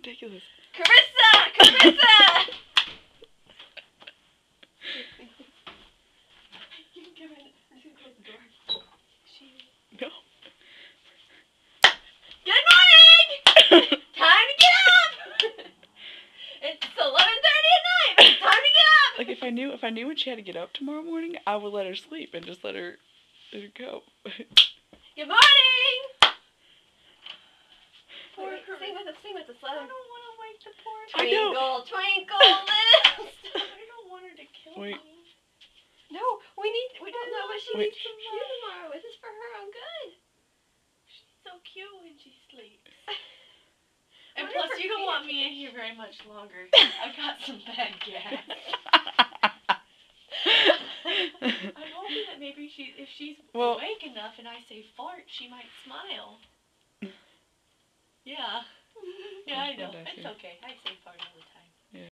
ridiculous. Carissa! Carissa! You can come in. I'm just gonna close the door. No. Good morning! Time to get up! It's 11:30 at night, but it's time to get up! Like if I knew when she had to get up tomorrow morning, I would let her sleep and just let her go. Good morning! Sing with us, let her. I don't want to wake the poor I know. Twinkle, twinkle, little star. I don't want her to kill Wait. me. No, we don't know what she Wait. needs from you tomorrow. This is for her own good. She's so cute when she sleeps. I And wonder plus, if her you don't feet want are me in finished. here very much longer. I've got some bad gas. I'm hoping that maybe if she's Well- awake enough and I say fart, she might smile. Yeah. Yeah, I know. What did I It's say? okay. I say fart a